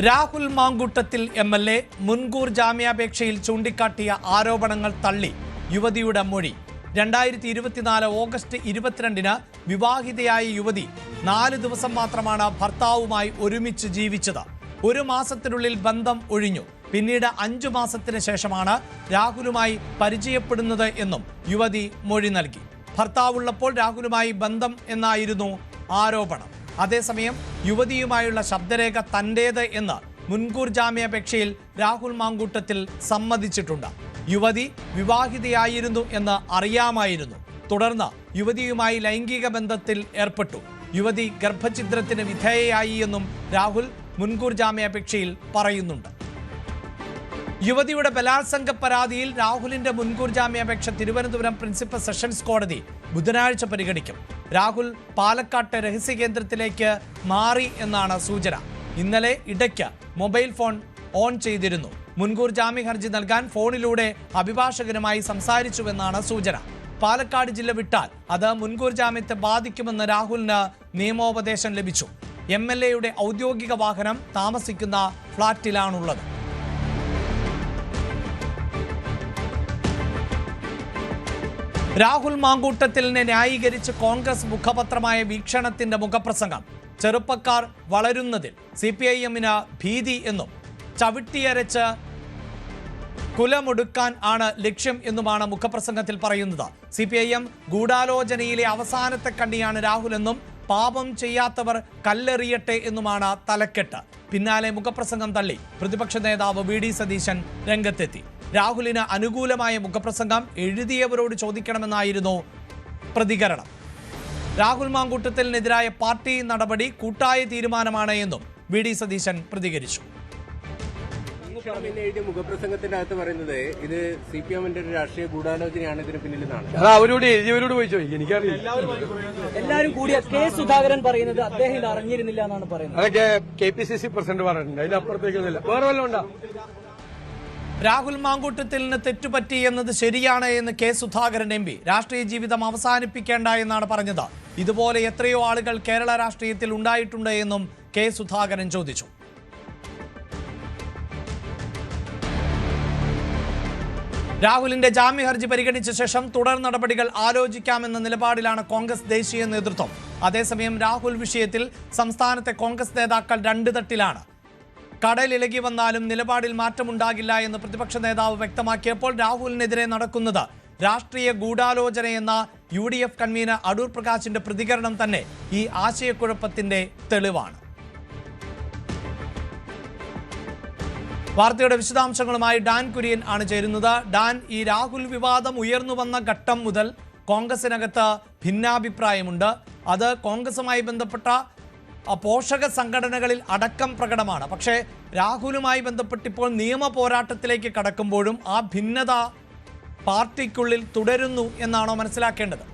Rahul Mamkootathil MLA മുൻകൂർ ജാമ്യാപേക്ഷയിൽ ചൂണ്ടിക്കാട്ടിയ ആരോപണങ്ങൾ തള്ളി യുവതിയുടെ മൊഴി. 2024 ഓഗസ്റ്റ് 22-ന് വിവാഹിതയായ യുവതി 4 ദിവസം മാത്രമാണ് ഭർത്താവുമായി ഒരുമിച്ച് ജീവിച്ചത്. 1 മാസത്തിനുള്ളിൽ ബന്ധം ഒഴിഞ്ഞു. പിന്നീട് 5 മാസത്തിന് ശേഷമാണ് രാഹുലുമായി പരിചയപ്പെടുന്നത് എന്നും യുവതി മൊഴി നൽകി. ഭർത്താവുള്ളപ്പോൾ രാഹുലുമായി ബന്ധം എന്നായിരുന്നു ആരോപണം. അതേസമയം യുവതിയുമായുള്ള ശബ്ദരേഖ തന്റേത് എന്ന് മുൻകൂർ ജാമ്യാപേക്ഷയിൽ രാഹുൽ മാങ്കൂട്ടത്തിൽ സമ്മതിച്ചിട്ടുണ്ട്. യുവതി വിവാഹിതയായിരുന്നു എന്ന് അറിയാമായിരുന്നു. തുടർന്ന് യുവതിയുമായി ലൈംഗിക ബന്ധത്തിൽ ഏർപ്പെട്ടു. യുവതി ഗർഭഛിദ്രത്തിന് വിധേയയായി എന്നും രാഹുൽ മുൻകൂർ ജാമ്യാപേക്ഷയിൽ പറയുന്നുണ്ട്. യുവതിയുടെ ബലാത്സംഗ പരാതിയിൽ രാഹുലിന്റെ മുൻകൂർ ജാമ്യാപേക്ഷ തിരുവനന്തപുരം പ്രിൻസിപ്പൽ സെഷൻസ് കോടതി ബുധനാഴ്ച പരിഗണിക്കും. രാഹുൽ പാലക്കാട്ടെ രഹസ്യ കേന്ദ്രത്തിലേക്ക് മാറി എന്നാണ് സൂചന. ഇന്നലെ ഇടയ്ക്ക് മൊബൈൽ ഫോൺ ഓൺ ചെയ്തിരുന്നു. മുൻകൂർ ജാമ്യ ഹർജി നൽകാൻ ഫോണിലൂടെ അഭിഭാഷകനുമായി സംസാരിച്ചുവെന്നാണ് സൂചന. പാലക്കാട് ജില്ല വിട്ടാൽ അത് മുൻകൂർ ജാമ്യത്തെ ബാധിക്കുമെന്ന് രാഹുലിന് നിയമോപദേശം ലഭിച്ചു. MLAയുടെ ഔദ്യോഗിക വാഹനം താമസിക്കുന്ന ഫ്ളാറ്റിലാണുള്ളത്. രാഹുൽ മാങ്കൂട്ടത്തിലിനെ ന്യായീകരിച്ച് കോൺഗ്രസ് മുഖപത്രമായ വീക്ഷണത്തിന്റെ മുഖപ്രസംഗം. ചെറുപ്പക്കാർ വളരുന്നതിൽ CPIM-ന് ഭീതി എന്നും ചവിട്ടിയരച്ച് കുലമൊടുക്കാൻ ആണ് ലക്ഷ്യം എന്നുമാണ് മുഖപ്രസംഗത്തിൽ പറയുന്നത്. CPIM ഗൂഢാലോചനയിലെ അവസാനത്തെ കണ്ണിയാണ് രാഹുൽ എന്നും പാപം ചെയ്യാത്തവർ കല്ലെറിയട്ടെ എന്നുമാണ് തലക്കെട്ട്. പിന്നാലെ മുഖപ്രസംഗം തള്ളി പ്രതിപക്ഷ നേതാവ് VD സതീശൻ രംഗത്തെത്തി. രാഹുലിന് അനുകൂലമായ മുഖപ്രസംഗം എഴുതിയവരോട് ചോദിക്കണമെന്നായിരുന്നു പ്രതികരണം. രാഹുൽ മാങ്കൂട്ടത്തിനെതിരായ പാർട്ടി നടപടി കൂട്ടായ തീരുമാനമാണ് എന്നും VD സതീശൻ പ്രതികരിച്ചു. മുഖപ്രസംഗത്തിന്റെ അകത്ത് പറയുന്നത് ഇത് CPM-ന്റെ ഒരു രാഷ്ട്രീയ ഗൂഢാലോചനയാണ് ഇതിന് പിന്നിലെന്നാണ്. അവരോട് എഴുതിയവരോട് ചോദിച്ചോ, എനിക്കറിയില്ല. എല്ലാവരും കൂടിയ K. സുധാകരൻ പറയുന്നത് അദ്ദേഹം ഇത് അറിഞ്ഞിരുന്നില്ല എന്നാണ് പറയുന്നത്. അതൊക്കെ KPCC പ്രസിഡന്റ് പറഞ്ഞിട്ടുണ്ട്. അതിനപ്പുറത്തേക്കൊന്നുമില്ല. വേറെ വല്ലതും ഉണ്ടോ? രാഹുൽ മാങ്കൂട്ടത്തിലിന് തെറ്റുപറ്റി എന്നത് ശരിയാണ് എന്ന് K. സുധാകരൻ MP. രാഷ്ട്രീയ ജീവിതം അവസാനിപ്പിക്കേണ്ട എന്നാണ് പറഞ്ഞത്. ഇതുപോലെ എത്രയോ ആളുകൾ കേരള രാഷ്ട്രീയത്തിൽ ഉണ്ടായിട്ടുണ്ട് എന്നും K. സുധാകരൻ ചോദിച്ചു. രാഹുലിന്റെ ജാമ്യ ഹർജി പരിഗണിച്ച ശേഷം തുടർ നടപടികൾ ആലോചിക്കാമെന്ന നിലപാടിലാണ് കോൺഗ്രസ് ദേശീയ നേതൃത്വം. അതേസമയം രാഹുൽ വിഷയത്തിൽ സംസ്ഥാനത്തെ കോൺഗ്രസ് നേതാക്കൾ 2 തട്ടിലാണ്. കടലിളകി വന്നാലും നിലപാടിൽ മാറ്റമുണ്ടാകില്ല എന്ന് പ്രതിപക്ഷ നേതാവ് വ്യക്തമാക്കിയപ്പോൾ രാഹുലിനെതിരെ നടക്കുന്നത് രാഷ്ട്രീയ ഗൂഢാലോചനയെന്ന UDF കൺവീനർ അടൂർ പ്രകാശിന്റെ പ്രതികരണം തന്നെ ഈ ആശയക്കുഴപ്പത്തിന്റെ തെളിവാണ്. വാർത്തയുടെ വിശദാംശങ്ങളുമായി ഡാൻ കുര്യൻ ആണ് ചേരുന്നത്. ഡാൻ, ഈ രാഹുൽ വിവാദം ഉയർന്നു വന്ന ഘട്ടം മുതൽ കോൺഗ്രസിനകത്ത് ഭിന്നാഭിപ്രായമുണ്ട്. അത് കോൺഗ്രസുമായി ബന്ധപ്പെട്ട പോഷക സംഘടനകളിൽ അടക്കം പ്രകടമാണ്. പക്ഷേ രാഹുലുമായി ബന്ധപ്പെട്ടിപ്പോൾ നിയമ പോരാട്ടത്തിലേക്ക് കടക്കുമ്പോഴും ആ ഭിന്നത പാർട്ടിക്കുള്ളിൽ തുടരുന്നു എന്നാണോ മനസ്സിലാക്കേണ്ടത്?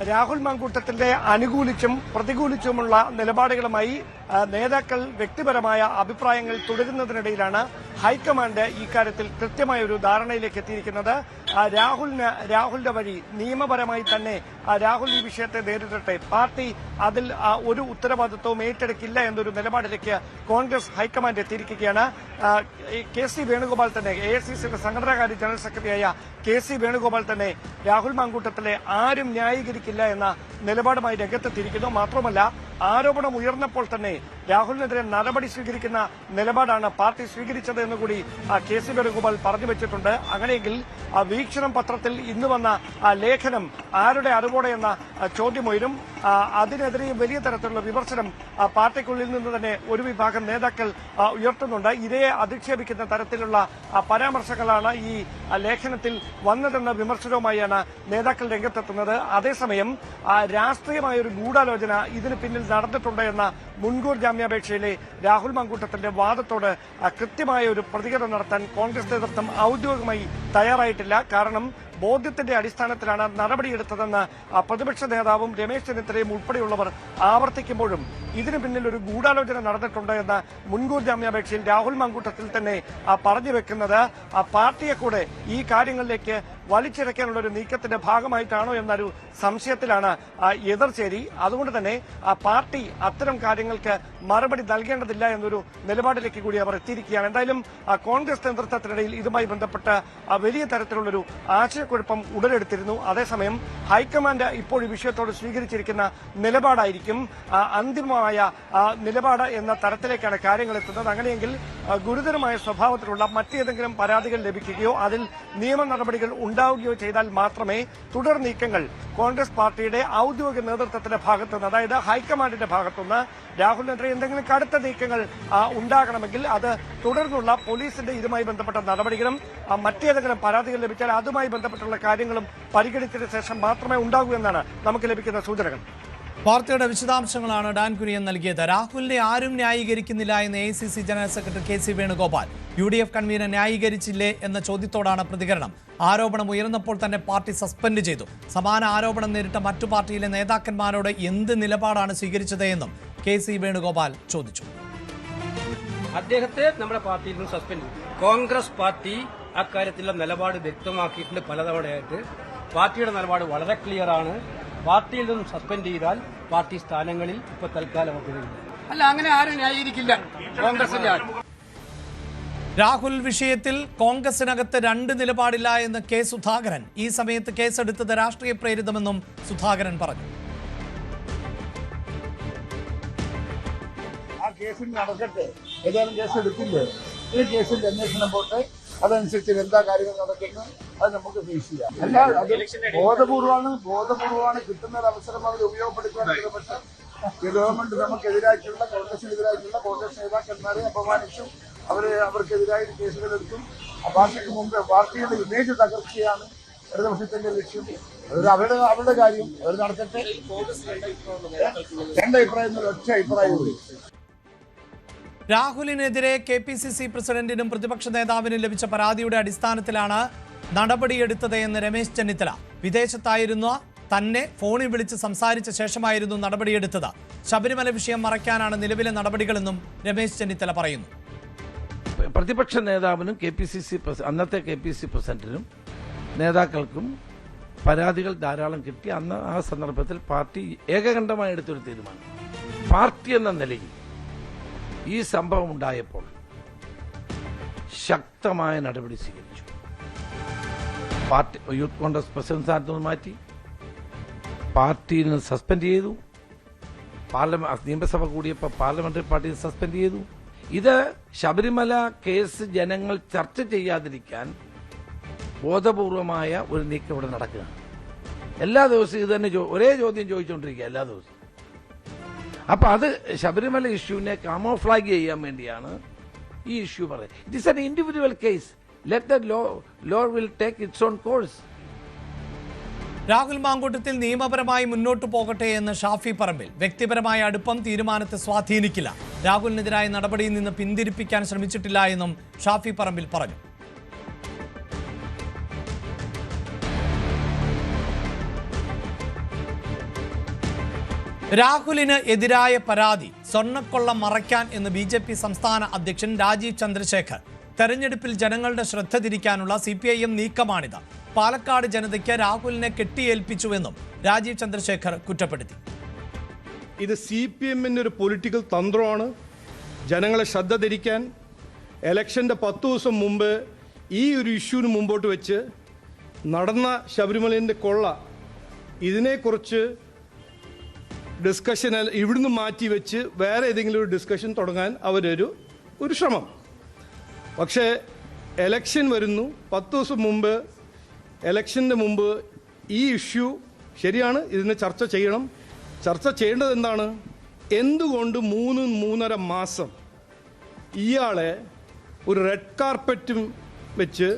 രാഹുൽ മാങ്കൂട്ടത്തിന്റെ അനുകൂലിച്ചും പ്രതികൂലിച്ചുമുള്ള നിലപാടുകളുമായി നേതാക്കൾ വ്യക്തിപരമായ അഭിപ്രായങ്ങൾ തുടരുന്നതിനിടയിലാണ് ഹൈക്കമാൻഡ് ഇക്കാര്യത്തിൽ കൃത്യമായ ഒരു ധാരണയിലേക്ക് എത്തിയിരിക്കുന്നത്. രാഹുലിന്റെ വഴി നിയമപരമായി തന്നെ രാഹുൽ ഈ വിഷയത്തെ നേരിടട്ടെ, പാർട്ടി അതിൽ ഒരു ഉത്തരവാദിത്വവും ഏറ്റെടുക്കില്ല എന്നൊരു നിലപാടിലേക്ക് കോൺഗ്രസ് ഹൈക്കമാൻഡ് എത്തിയിരിക്കുകയാണ്. KC വേണുഗോപാൽ തന്നെ, AICCയുടെ സംഘടനാകാര്യ ജനറൽ സെക്രട്ടറിയായ KC വേണുഗോപാൽ തന്നെ രാഹുൽ മാങ്കൂട്ടത്തിലെ ആരും ന്യായീകരിക്കില്ല എന്ന നിലപാടുമായി രംഗത്തെത്തിയിരിക്കുന്നു. മാത്രമല്ല, ആരോപണം ഉയർന്നപ്പോൾ തന്നെ രാഹുലിനെതിരെ നടപടി സ്വീകരിക്കുന്ന നിലപാടാണ് പാർട്ടി സ്വീകരിച്ചത് എന്നുകൂടി KC വേണുഗോപാൽ പറഞ്ഞു വെച്ചിട്ടുണ്ട്. അങ്ങനെയെങ്കിൽ വീക്ഷണം പത്രത്തിൽ ഇന്ന് വന്ന ലേഖനം ആരുടെ അറിവോടെ എന്ന ചോദ്യമുയരും. അതിനെതിരെ വലിയ തരത്തിലുള്ള വിമർശനം പാർട്ടിക്കുള്ളിൽ നിന്ന് തന്നെ ഒരു വിഭാഗം നേതാക്കൾ ഉയർത്തുന്നുണ്ട്. ഇരയെ അധിക്ഷേപിക്കുന്ന തരത്തിലുള്ള പരാമർശങ്ങളാണ് ഈ ലേഖനത്തിൽ വന്നതെന്ന വിമർശനവുമായാണ് നേതാക്കൾ രംഗത്തെത്തുന്നത്. അതേസമയം രാഷ്ട്രീയമായ ഒരു ഗൂഢാലോചന ഇതിന് പിന്നിൽ നടന്നിട്ടുണ്ട് എന്ന മുൻകൂർ ജാമ്യാപേക്ഷയിലെ രാഹുൽ മാങ്കൂട്ടത്തിന്റെ വാദത്തോട് കൃത്യമായ ഒരു പ്രതികരണം നടത്താൻ കോൺഗ്രസ് നേതൃത്വം ഔദ്യോഗികമായി തയ്യാറായിട്ടില്ല. കാരണം ബോധ്യത്തിന്റെ അടിസ്ഥാനത്തിലാണ് നടപടിയെടുത്തതെന്ന് പ്രതിപക്ഷ നേതാവും രമേശ് ചെന്നിത്തലയും ഉൾപ്പെടെയുള്ളവർ ആവർത്തിക്കുമ്പോഴും ഇതിന് പിന്നിൽ ഒരു ഗൂഢാലോചന നടന്നിട്ടുണ്ട് എന്ന മുൻകൂർ ജാമ്യാപേക്ഷയിൽ രാഹുൽ മാങ്കൂട്ടത്തിൽ തന്നെ പറഞ്ഞു വെക്കുന്നത് പാർട്ടിയെ കൂടെ ഈ കാര്യങ്ങളിലേക്ക് വലിച്ചിഴക്കാനുള്ള ഒരു നീക്കത്തിന്റെ ഭാഗമായിട്ടാണോ എന്നൊരു സംശയത്തിലാണ് എതിർചേരി. അതുകൊണ്ട് തന്നെ പാർട്ടി അത്തരം കാര്യങ്ങൾക്ക് മറുപടി നൽകേണ്ടതില്ല എന്നൊരു നിലപാടിലേക്ക് കൂടി അവർ എത്തിയിരിക്കുകയാണ്. എന്തായാലും കോൺഗ്രസ് നേതൃത്വത്തിനിടയിൽ ഇതുമായി ബന്ധപ്പെട്ട് വലിയ തരത്തിലുള്ളൊരു ആശയക്കുഴപ്പം ഉടലെടുത്തിരുന്നു. അതേസമയം ഹൈക്കമാൻഡ് ഇപ്പോൾ ഈ വിഷയത്തോട് സ്വീകരിച്ചിരിക്കുന്ന നിലപാടായിരിക്കും അന്തിമമായ നിലപാട് എന്ന തരത്തിലേക്കാണ് കാര്യങ്ങൾ എത്തുന്നത്. അങ്ങനെയെങ്കിൽ ഗുരുതരമായ സ്വഭാവത്തിലുള്ള മറ്റേതെങ്കിലും പരാതികൾ ലഭിക്കുകയോ അതിൽ നിയമ നടപടികൾ ഉണ്ടാവുകയോ ചെയ്താൽ മാത്രമേ തുടർ നീക്കങ്ങൾ കോൺഗ്രസ് പാർട്ടിയുടെ ഔദ്യോഗിക നേതൃത്വത്തിന്റെ ഭാഗത്തുനിന്ന്, അതായത് ഹൈക്കമാൻഡിന്റെ ഭാഗത്തുനിന്ന് രാഹുലിനെതിരെ എന്തെങ്കിലും കടുത്ത നീക്കങ്ങൾ ഉണ്ടാകണമെങ്കിൽ അത് തുടർന്നുള്ള പോലീസിന്റെ ഇതുമായി ബന്ധപ്പെട്ട നടപടികളും മറ്റേതെങ്കിലും പരാതികൾ ലഭിച്ചാൽ അതുമായി ബന്ധപ്പെട്ടുള്ള കാര്യങ്ങളും പരിഗണിച്ചതിന് ശേഷം മാത്രമേ ഉണ്ടാകൂ എന്നാണ് നമുക്ക് ലഭിക്കുന്ന സൂചനകൾ. വാർത്തയുടെ വിശദാംശങ്ങളാണ് ഡാൻ കുര്യൻ നൽകിയത്. രാഹുലിനെ ആരും ന്യായീകരിക്കുന്നില്ല എന്ന് AICC general secretary KC Venugopal. UDF convener ന്യായീകരിച്ചില്ലേ എന്ന ചോദ്യത്തോടാണ് പ്രതികരണം. ആരോപണം ഉയർന്നപ്പോൾ തന്നെ പാർട്ടി സസ്പെൻഡ് ചെയ്തു. സമാന ആരോപണം നേരിട്ട മറ്റു പാർട്ടിയിലെ നേതാക്കന്മാരോട് എന്ത് നിലപാടാണ് സ്വീകരിച്ചത് എന്നും KC വേണുഗോപാൽ ചോദിച്ചു. അദ്ദേഹത്തെ നമ്മുടെ പാർട്ടിയിൽ നിന്ന് സസ്പെൻഡ് ചെയ്തു. കോൺഗ്രസ് പാർട്ടി അക്കാര്യത്തിലുള്ള നിലപാട് വ്യക്തമാക്കിയിട്ടുണ്ട് പലതവണയായിട്ട്. പാർട്ടിയുടെ നിലപാട് വളരെ ക്ലിയറാണ്. പാർട്ടിയിൽ നിന്നും സസ്പെൻഡ് ചെയ്താൽ പാർട്ടി സ്ഥാനങ്ങളിൽ ഇപ്പൊ തൽക്കാലം അല്ല, അങ്ങനെ ആരും ന്യായീകരിക്കില്ല കോൺഗ്രസിന്റെ ആരും. രാഹുൽ വിഷയത്തിൽ കോൺഗ്രസിനകത്ത് രണ്ട് നിലപാടില്ല എന്ന് കെ സുധാകരൻ. ഈ സമയത്ത് കേസെടുത്തത് രാഷ്ട്രീയ പ്രേരിതമെന്നും സുധാകരൻ പറഞ്ഞു. ആ കേസിൽ നടക്കട്ടെ, ഏതായാലും കേസ് എടുക്കില്ലേ, ഈ കേസിന്റെ അന്വേഷണം പോട്ടെ, അതനുസരിച്ച് എന്താ കാര്യങ്ങൾ നടക്കുന്നത് അത് നമുക്ക് ഫേസ് ചെയ്യാം. അല്ല, അത് ബോധപൂർവമാണ് കിട്ടുന്ന ഒരു അവസരം അവർ ഉപയോഗപ്പെടുത്തുകയാണെങ്കിൽ പക്ഷേ ഈ ഗവൺമെന്റ് നമുക്കെതിരായിട്ടുള്ള കോൺഗ്രസിനെതിരായിട്ടുള്ള കോൺഗ്രസ് നേതാക്കന്മാരെ അപമാനിച്ചും അവർക്കെതിരായ കേസുകൾ എടുക്കും. പാർട്ടിക്ക് മുമ്പ് പാർട്ടിയുടെ ഇമേജ് തകർക്കുകയാണ് ഇടതുപക്ഷത്തിന്റെ ലക്ഷ്യം. അവരുടെ കാര്യം അവർ നടത്തട്ടെ. രണ്ടഭിപ്രായം ഒറ്റ അഭിപ്രായമുള്ളൂ. രാഹുലിനെതിരെ KPCC പ്രസിഡന്റിനും പ്രതിപക്ഷ നേതാവിനും ലഭിച്ച പരാതിയുടെ അടിസ്ഥാനത്തിലാണ് നടപടിയെടുത്തത് എന്ന് രമേശ് ചെന്നിത്തല. വിദേശത്തായിരുന്ന തന്നെ ഫോണിൽ വിളിച്ച് സംസാരിച്ച ശേഷമായിരുന്നു നടപടിയെടുത്തത്. ശബരിമല വിഷയം മറയ്ക്കാനാണ് നിലവിലെ നടപടികളെന്നും രമേശ് ചെന്നിത്തല പറയുന്നു. പ്രതിപക്ഷ നേതാവിനും അന്നത്തെ KPCC പ്രസിഡന്റിനും നേതാക്കൾക്കും പരാതികൾ ധാരാളം കിട്ടി. അന്ന് ആ സന്ദർഭത്തിൽ പാർട്ടി ഏകകണ്ഠമായി എടുത്തൊരു തീരുമാനം, പാർട്ടി എന്ന നിലയിൽ ഈ സംഭവം ഉണ്ടായപ്പോൾ ശക്തമായ നടപടി സ്വീകരിച്ചു. പാർട്ടി യൂത്ത് കോൺഗ്രസ് പ്രസിഡന്റ് സ്ഥാനത്ത് നിന്ന് മാറ്റി, പാർട്ടിയിൽ നിന്ന് സസ്പെൻഡ് ചെയ്തു, നിയമസഭ കൂടിയപ്പോൾ പാർലമെന്ററി പാർട്ടിയിൽ സസ്പെൻഡ് ചെയ്തു. ഇത് ശബരിമല കേസ് ജനങ്ങൾ ചർച്ച ചെയ്യാതിരിക്കാൻ ബോധപൂർവമായ ഒരു നീക്കം ഇവിടെ നടക്കുകയാണ്. എല്ലാ ദിവസവും ഇത് തന്നെ ഒരേ ചോദ്യം ചോദിച്ചുകൊണ്ടിരിക്കുക എല്ലാ ദിവസവും. അപ്പൊ അത് ശബരിമല ഇഷ്യൂവിനെ കാമോഫ്ലാഗ് ചെയ്യാൻ വേണ്ടിയാണ് ഈ ഇഷ്യൂ പറയുന്നത്. It is an individual case. Let the law will take its own course. Rahul Mamkootathil നിയമപരമായി മുന്നോട്ടു പോകട്ടെ എന്ന് ഷാഫി പറമ്പിൽ. വ്യക്തിപരമായ അടുപ്പം തീരുമാനത്തെ സ്വാധീനിക്കില്ല. രാഹുലിനെതിരായ നടപടിയിൽ നിന്ന് പിന്തിരിപ്പിക്കാൻ ശ്രമിച്ചിട്ടില്ല എന്നും ഷാഫി പറമ്പിൽ പറഞ്ഞു. രാഹുലിന് എതിരായ പരാതി സ്വർണ്ണക്കൊള്ള മറയ്ക്കാൻ എന്ന് BJP സംസ്ഥാന അധ്യക്ഷൻ രാജീവ് ചന്ദ്രശേഖർ. തെരഞ്ഞെടുപ്പിൽ ജനങ്ങളുടെ ശ്രദ്ധ തിരിക്കാനുള്ള CPIM നീക്കമാണിത്. പാലക്കാട് ജനതയ്ക്ക് രാഹുലിനെ കെട്ടിയേൽപ്പിച്ചുവെന്നും രാജീവ് ചന്ദ്രശേഖർ കുറ്റപ്പെടുത്തി. ഇത് CPMന്റെ ഒരു പൊളിറ്റിക്കൽ തന്ത്രമാണ്. ജനങ്ങളെ ശ്രദ്ധ തിരിക്കാൻ ഇലക്ഷന്റെ 10 ദിവസം മുമ്പ് ഈ ഒരു ഇഷ്യൂവിന് മുമ്പോട്ട് വെച്ച് നടന്ന ശബരിമലയുടെ കൊള്ള, ഇതിനെക്കുറിച്ച് ഡിസ്കഷൻ ഇവിടുന്ന് മാറ്റി വെച്ച് വേറെ ഏതെങ്കിലും ഒരു ഡിസ്കഷൻ തുടങ്ങാൻ അവരൊരു ശ്രമം. പക്ഷേ എലക്ഷൻ വരുന്നു, 10 ദിവസം മുമ്പ്, എലക്ഷൻ്റെ മുമ്പ് ഈ ഇഷ്യൂ ശരിയാണ്, ഇതിനെ ചർച്ച ചെയ്യണം. ചർച്ച ചെയ്യേണ്ടത് എന്താണ്? എന്തുകൊണ്ട് 3-3.5 മാസം ഇയാളെ ഒരു റെഡ് കാർപ്പറ്റും വെച്ച്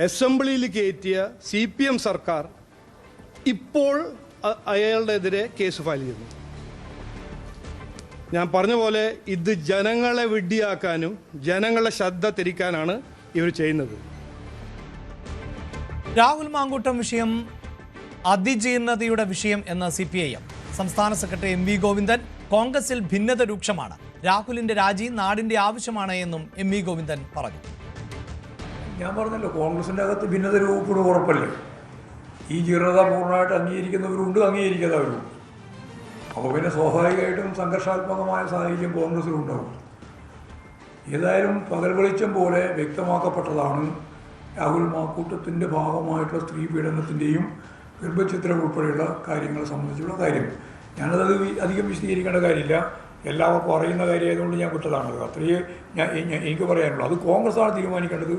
അസംബ്ലിയിൽ കയറ്റിയ CPM സർക്കാർ ഇപ്പോൾ അയാളുടെ എതിരെ കേസ് ഫയൽ ചെയ്യുന്നു? ഞാൻ പറഞ്ഞ പോലെ ഇത് ജനങ്ങളെ വിഡ്ഢിയാക്കാനും ജനങ്ങളെ ശ്രദ്ധ തിരിക്കാനാണ് ഇവർ ചെയ്യുന്നത്. രാഹുൽ മാങ്കൂട്ടം വിഷയം അതിജീർണതയുടെ വിഷയം എന്ന് CPIM സംസ്ഥാന സെക്രട്ടറി MV ഗോവിന്ദൻ. കോൺഗ്രസിൽ ഭിന്നത രൂക്ഷമാണ്. രാഹുലിന്റെ രാജി നാടിന്റെ ആവശ്യമാണ് എന്നും എം.വി. ഗോവിന്ദൻ പറഞ്ഞു. ഞാൻ പറഞ്ഞല്ലോ, കോൺഗ്രസിൻ്റെ അകത്ത് ഭിന്നത രൂപപ്പെടും, ഉറപ്പല്ലേ. ഈ ജീർണത പൂർണ്ണമായിട്ട് അംഗീകരിക്കുന്നവരുണ്ട്, അംഗീകരിക്കാത്തവരുണ്ട്. അപ്പോൾ പിന്നെ സ്വാഭാവികമായിട്ടും സംഘർഷാത്മകമായ സാഹചര്യം കോൺഗ്രസിലുണ്ടാവും. ഏതായാലും പകൽ വെളിച്ചം പോലെ വ്യക്തമാക്കപ്പെട്ടതാണ് രാഹുൽ മാക്കൂട്ടത്തിൻ്റെ ഭാഗമായിട്ടുള്ള സ്ത്രീ പീഡനത്തിൻ്റെയും ഗർഭചിത്രം ഉൾപ്പെടെയുള്ള കാര്യങ്ങളെ സംബന്ധിച്ചുള്ള കാര്യം. ഞാനത് അധികം വിശദീകരിക്കേണ്ട കാര്യമില്ല, എല്ലാവർക്കും അറിയുന്ന കാര്യമായതുകൊണ്ട് ഞാൻ വിട്ടതാണത്. അത്രയേ എനിക്ക് പറയാനുള്ളൂ. അത് കോൺഗ്രസ്സാണ് തീരുമാനിക്കേണ്ടത്.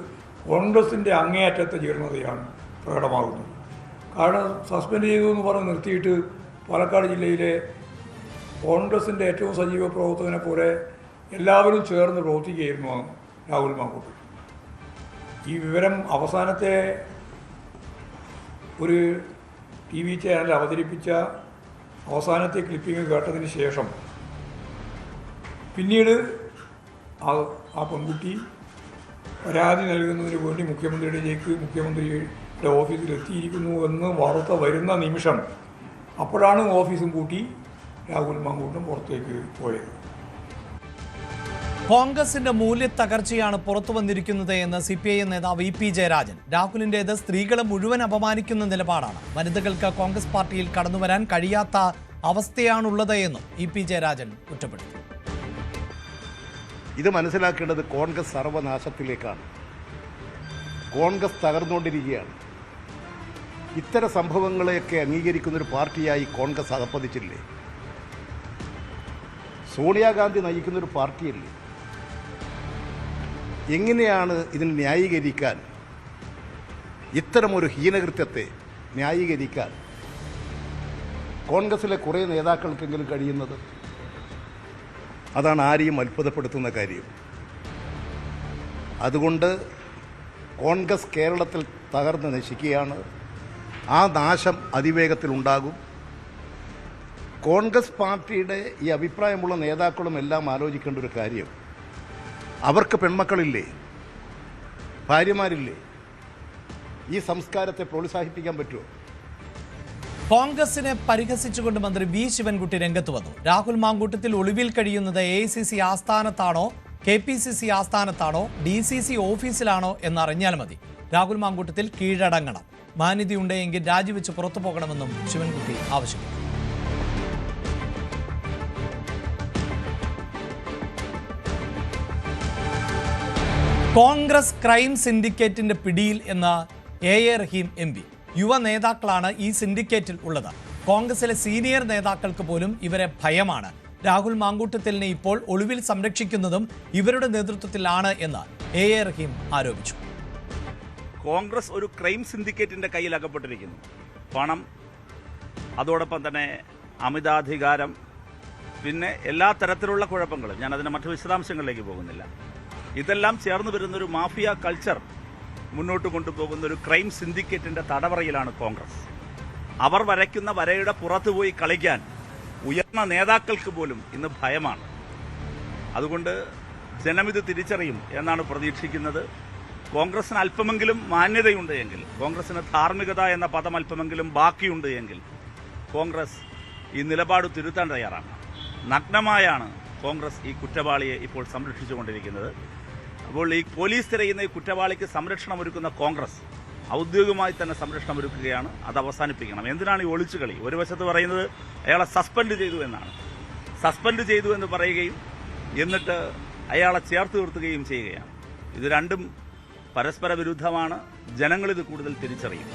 കോൺഗ്രസിൻ്റെ അങ്ങേയറ്റത്തെ ജീർണതയാണ് പ്രകടമാകുന്നത്. കാരണം സസ്പെൻഡ് ചെയ്തു എന്ന് പറഞ്ഞ് നിർത്തിയിട്ട് പാലക്കാട് ജില്ലയിലെ കോൺഗ്രസിൻ്റെ ഏറ്റവും സജീവ പ്രവർത്തകനെ പോലെ എല്ലാവരും ചേർന്ന് പ്രവർത്തിക്കുകയായിരുന്നു രാഹുൽ മാങ്കൂട്ടം. ഈ വിവരം അവസാനത്തെ ഒരു TV ചാനൽ അവതരിപ്പിച്ച അവസാനത്തെ ക്ലിപ്പിംഗ് കേട്ടതിന് ശേഷം പിന്നീട് ആ പെൺകുട്ടി പരാതി നൽകുന്നതിന് വേണ്ടി മുഖ്യമന്ത്രിയുടെ ഓഫീസിൽ എത്തിയിരിക്കുന്നു എന്ന് വാർത്ത വരുന്ന നിമിഷം അപ്പോഴാണ് ഓഫീസും കൂട്ടി രാഹുൽ മാങ്കൂട്ടം പുറത്തേക്ക് പോയത്. കോൺഗ്രസിന്റെ മൂല്യത്തകർച്ചയാണ് പുറത്തു വന്നിരിക്കുന്നത് എന്ന് CPIM നേതാവ് E.P. ജയരാജൻ. രാഹുലിന്റേത് സ്ത്രീകളെ മുഴുവൻ അപമാനിക്കുന്ന നിലപാടാണ്. വനിതകൾക്ക് കോൺഗ്രസ് പാർട്ടിയിൽ കടന്നുവരാൻ കഴിയാത്ത അവസ്ഥയാണുള്ളത് എന്നും E.P. ജയരാജൻ കുറ്റപ്പെടുത്തി. ഇത് മനസ്സിലാക്കേണ്ടത് കോൺഗ്രസ് സർവനാശത്തിലേക്കാണ്. കോൺഗ്രസ് തകർന്നുകൊണ്ടിരിക്കുകയാണ്. ഇത്തരം സംഭവങ്ങളെയൊക്കെ അംഗീകരിക്കുന്നൊരു പാർട്ടിയായി കോൺഗ്രസ് അധപ്പതിച്ചില്ലേ? സോണിയാഗാന്ധി നയിക്കുന്നൊരു പാർട്ടിയല്ലേ? എങ്ങനെയാണ് ഇതിന് ന്യായീകരിക്കാൻ, ഇത്തരമൊരു ഹീനകൃത്യത്തെ ന്യായീകരിക്കാൻ കോൺഗ്രസിലെ കുറേ നേതാക്കൾക്കെങ്കിലും കഴിയുന്നത്? അതാണ് ആരെയും അത്ഭുതപ്പെടുത്തുന്ന കാര്യം. അതുകൊണ്ട് കോൺഗ്രസ് കേരളത്തിൽ തകർന്ന് നശിക്കുകയാണ്. ആ നാശം അതിവേഗത്തിലുണ്ടാകും. കോൺഗ്രസ് പാർട്ടിയുടെ ഈ അഭിപ്രായമുള്ള നേതാക്കളും എല്ലാം ആലോചിക്കേണ്ട ഒരു കാര്യം, അവർക്ക് പെൺമക്കളില്ലേ, ഭാര്യമാരില്ലേ? ഈ സംസ്കാരത്തെ പ്രോത്സാഹിപ്പിക്കാൻ പറ്റുമോ? കോൺഗ്രസിനെ പരിഹസിച്ചുകൊണ്ട് മന്ത്രി വി ശിവൻകുട്ടി രംഗത്ത് വന്നു. രാഹുൽ മാങ്കൂട്ടത്തിൽ ഒളിവിൽ കഴിയുന്നത് AICC ആസ്ഥാനത്താണോ, KPCC ആസ്ഥാനത്താണോ, DCC ഓഫീസിലാണോ എന്നറിഞ്ഞാൽ മതി. രാഹുൽ മാങ്കൂട്ടത്തിൽ കീഴടങ്ങണം. മാന്യതയുണ്ടെങ്കിൽ രാജിവെച്ച് പുറത്തു പോകണമെന്നും ശിവൻകുട്ടി ആവശ്യപ്പെട്ടു. കോൺഗ്രസ് ക്രൈം സിൻഡിക്കേറ്റിന്റെ പിടിയിൽ എന്ന A.A. റഹീം MP. യുവ നേതാക്കളാണ് ഈ സിൻഡിക്കേറ്റിൽ ഉള്ളത്. കോൺഗ്രസിലെ സീനിയർ നേതാക്കൾക്ക് പോലും ഇവരെ ഭയമാണ്. രാഹുൽ മാങ്കൂട്ടത്തിലിനെ ഇപ്പോൾ ഒളിവിൽ സംരക്ഷിക്കുന്നതും ഇവരുടെ നേതൃത്വത്തിലാണ് എന്ന് A.A. റഹീം ആരോപിച്ചു. കോൺഗ്രസ് ഒരു ക്രൈം സിൻഡിക്കേറ്റിന്റെ കയ്യിൽ അകപ്പെട്ടിരിക്കുന്നു. പണം, അതോടൊപ്പം തന്നെ അമിതാധികാരം, പിന്നെ എല്ലാ തരത്തിലുള്ള കുഴപ്പങ്ങളും. ഞാനതിന് മറ്റു വിശദാംശങ്ങളിലേക്ക് പോകുന്നില്ല. ഇതെല്ലാം ചേർന്ന് വരുന്നൊരു മാഫിയ കൾച്ചർ മുന്നോട്ട് കൊണ്ടുപോകുന്ന ഒരു ക്രൈം സിൻഡിക്കേറ്റിന്റെ തടവറയിലാണ് കോൺഗ്രസ്. അവർ വരയ്ക്കുന്ന വരയുടെ പുറത്തു പോയി കളിക്കാൻ ഉയർന്ന നേതാക്കൾക്ക് പോലും ഇന്ന് ഭയമാണ്. അതുകൊണ്ട് ജനമിത് തിരിച്ചറിയും എന്നാണ് പ്രതീക്ഷിക്കുന്നത്. കോൺഗ്രസിന് അല്പമെങ്കിലും മാന്യതയുണ്ട് എങ്കിൽ, കോൺഗ്രസിന് ധാർമ്മികത എന്ന പദം അല്പമെങ്കിലും ബാക്കിയുണ്ട് എങ്കിൽ കോൺഗ്രസ് ഈ നിലപാട് തിരുത്താൻ തയ്യാറാണ്. നഗ്നമായാണ് കോൺഗ്രസ് ഈ കുറ്റവാളിയെ ഇപ്പോൾ സംരക്ഷിച്ചുകൊണ്ടിരിക്കുന്നത്. അപ്പോൾ ഈ പോലീസ് തിരയുന്ന ഈ കുറ്റവാളിക്ക് സംരക്ഷണം ഒരുക്കുന്ന കോൺഗ്രസ് ഔദ്യോഗികമായി തന്നെ സംരക്ഷണം ഒരുക്കുകയാണ്. അത് അവസാനിപ്പിക്കണം. എന്തിനാണ് ഈ ഒളിച്ചുകളി? ഒരു വശത്ത് പറയുന്നത് അയാളെ സസ്പെൻഡ് ചെയ്തു എന്നാണ്. സസ്പെൻഡ് ചെയ്തു എന്ന് പറയുകയും എന്നിട്ട് അയാളെ ചേർത്ത് നിർത്തുകയും ചെയ്യുകയാണ്. ഇത് രണ്ടും പരസ്പര വിരുദ്ധമാണ്. ജനങ്ങളിത് കൂടുതൽ തിരിച്ചറിയും.